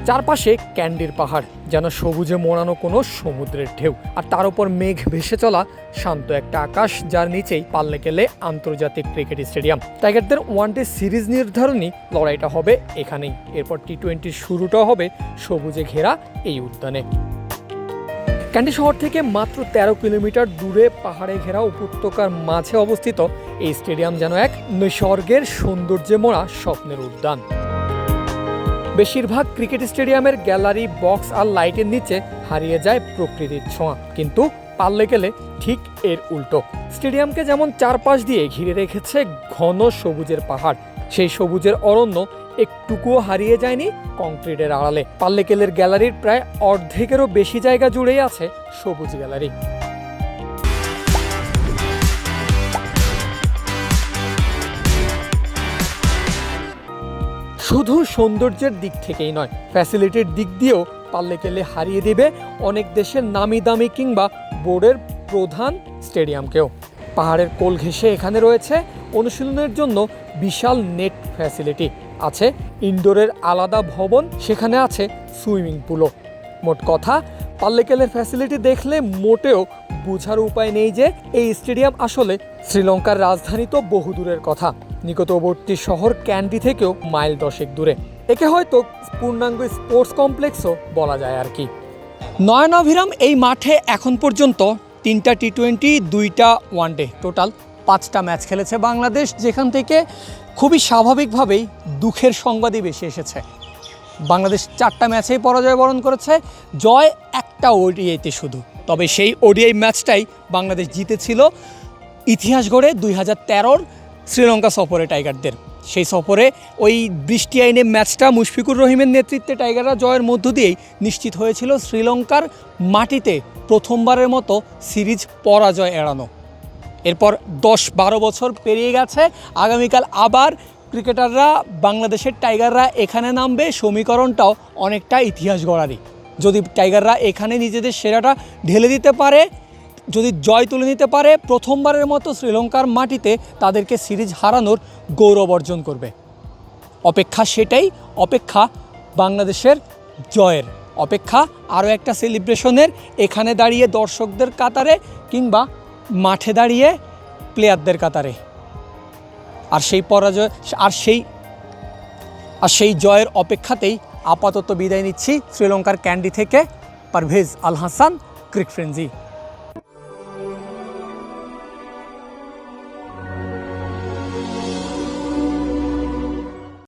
চারপাশে ক্যান্ডির পাহাড়, যেন সবুজে মোড়ানো কোনো সমুদ্রের ঢেউ, আর তার উপর মেঘ ভেসে চলা শান্ত একটা আকাশ, যার নিচেই পাল্লেকেলে আন্তর্জাতিক ক্রিকেট স্টেডিয়াম। টাইগারদের ওয়ানডে সিরিজ নির্ধারণী লড়াইটা হবে এখানেই। এরপর টি-20 শুরুটাও হবে সবুজে ঘেরা এই উদ্যানে। ক্যান্ডি শহর থেকে মাত্র 13 কিলোমিটার দূরে পাহাড়ে ঘেরা উপত্যকার মাঝে অবস্থিত এই স্টেডিয়াম যেন এক নৈসর্গের সৌন্দর্যে মোড়া স্বপ্নের উদ্যান। বেশিরভাগ ক্রিকেট স্টেডিয়ামের গ্যালারি, বক্স আর লাইটের নিচে হারিয়ে যায় প্রকৃতির ছোঁয়া, কিন্তু পাল্লেকেলে ঠিক এর উল্টো। স্টেডিয়ামকে যেমন চারপাশ দিয়ে ঘিরে রেখেছে ঘন সবুজের পাহাড়, সেই সবুজের অরণ্য একটুকুও হারিয়ে যায়নি কংক্রিটের আড়ালে। পাল্লেকেলের গ্যালারির প্রায় অর্ধেকেরও বেশি জায়গা জুড়েই আছে সবুজ গ্যালারি। শুধু সৌন্দর্যের দিক থেকেই নয়, ফ্যাসিলিটির দিক দিয়েও পাল্লেকেলে হারিয়ে দেবে অনেক দেশের নামি দামি কিংবা বোর্ডের প্রধান স্টেডিয়ামকেও। পাহাড়ের কোল ঘেঁষে এখানে রয়েছে অনুশীলনের জন্য বিশাল নেট ফ্যাসিলিটি, আছে ইনডোরের আলাদা ভবন, সেখানে আছে সুইমিং পুলও। মোট কথা, পাল্লেকেলের ফ্যাসিলিটি দেখলে মোটেও বোঝার উপায় নেই যে এই স্টেডিয়াম আসলে শ্রীলঙ্কার রাজধানী তো বহু দূরের কথা, নিকটবর্তী শহর ক্যান্ডি থেকেও মাইল 10 দূরে। একে হয়তো পূর্ণাঙ্গ স্পোর্টস কমপ্লেক্সও বলা যায় আর কি। নয়নাভিরাম এই মাঠে এখন পর্যন্ত 3টা টি-20, 2টা ওয়ানডে, টোটাল 5টা ম্যাচ খেলেছে বাংলাদেশ, যেখান থেকে খুবই স্বাভাবিকভাবেই দুঃখের সংবাদই বেশি এসেছে। বাংলাদেশ 4টা ম্যাচেই পরাজয় বরণ করেছে, জয় একটা ওডিআইতে শুধু। তবে সেই ওডিআই ম্যাচটাই বাংলাদেশ জিতেছিল ইতিহাস গড়ে 2013-র শ্রীলঙ্কা সফরে টাইগারদের। সেই সফরে ওই বৃষ্টি আইনে ম্যাচটা মুশফিকুর রহিমের নেতৃত্বে টাইগাররা জয়ের মধ্য দিয়েই নিশ্চিত হয়েছিল শ্রীলঙ্কার মাটিতে প্রথমবারের মতো সিরিজ পরাজয় এড়ানো। এরপর 10-12 বছর পেরিয়ে গেছে, আগামীকাল আবার ক্রিকেটাররা, বাংলাদেশের টাইগাররা এখানে নামবে। সমীকরণটাও অনেকটা ইতিহাস গড়ারই। যদি টাইগাররা এখানে নিজেদের সেরাটা ঢেলে দিতে পারে, যদি জয় তুলে নিতে পারে, প্রথমবারের মতো শ্রীলঙ্কার মাটিতে তাদেরকে সিরিজ হারানোর গৌরব অর্জন করবে। অপেক্ষা সেটাই, অপেক্ষা বাংলাদেশের জয়ের, অপেক্ষা আরও একটা সেলিব্রেশনের, এখানে দাঁড়িয়ে দর্শকদের কাতারে কিংবা মাঠে দাঁড়িয়ে প্লেয়ারদের কাতারে। আর সেই পরাজয় আর সেই জয়ের অপেক্ষাতেই আপাতত বিদায় নিচ্ছি শ্রীলঙ্কার ক্যান্ডি থেকে। পারভেজ আল হাসান, ক্রিক ফ্রেঞ্জি।